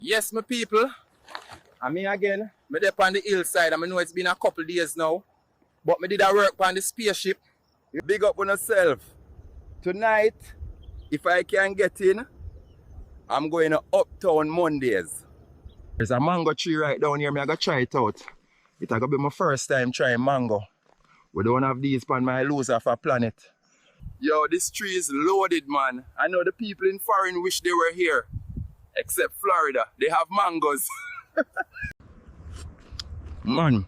Yes, my people. I'm here again. I'm there on the hillside. I know it's been a couple days now. But I did a work on the spaceship. Big up on yourself. Tonight, if I can get in, I'm going to Uptown Mondays. There's a mango tree right down here. I'm going to try it out. It's going to be my first time trying mango. We don't have these on my loser for planet. Yo, this tree is loaded, man. I know the people in foreign wish they were here. Except Florida. They have mangoes. Man,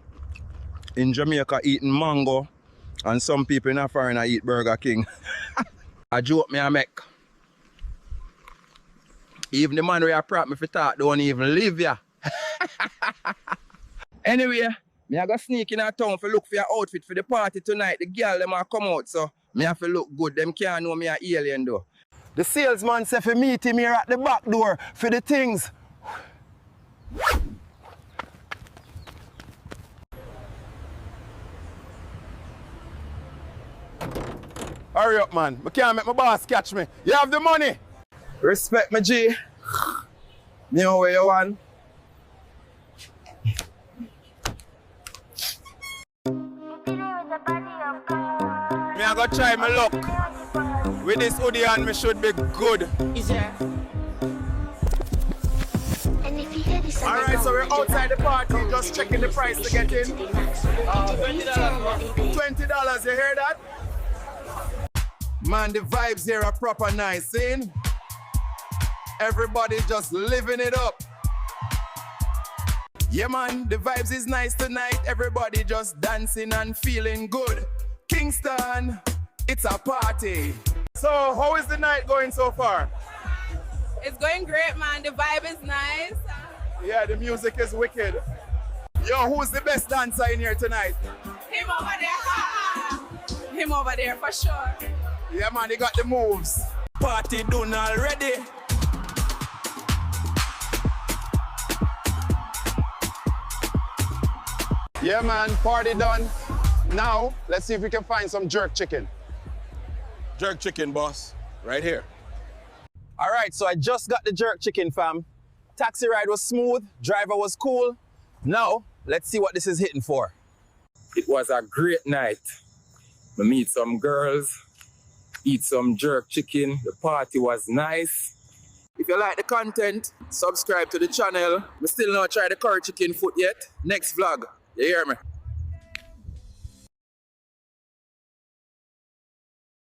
in Jamaica eating mango and some people in foreign eat Burger King. A joke me I make. Even the man who prop me for talk don't even live here. Anyway, me I go sneak in a town for look for your outfit for the party tonight. The girl them a come out, so me have to look good. Them can't know me a alien though. The salesman said for meet him here at the back door for the things. Hurry up, man. I can't make my boss catch me. You have the money. Respect me, G. You know where you want. Me I go try my luck. With this hoodie on, me should be good. Alright, so we're outside the party, just checking the price to get in. $20, you hear that? Man, the vibes here are proper nice, see? Everybody just living it up. Yeah, man, the vibes is nice tonight. Everybody just dancing and feeling good. Kingston, it's a party. So, how is the night going so far? It's going great, man. The vibe is nice. Yeah, the music is wicked. Yo, who's the best dancer in here tonight? Him over there. Him over there, for sure. Yeah, man, he got the moves. Party done already. Yeah, man, party done. Now, let's see if we can find some jerk chicken. Jerk chicken, boss. Right here. All right, so I just got the jerk chicken, fam. Taxi ride was smooth, driver was cool. Now, let's see what this is hitting for. It was a great night. We meet some girls, eat some jerk chicken. The party was nice. If you like the content, subscribe to the channel. We still not try the curry chicken foot yet. Next vlog, you hear me?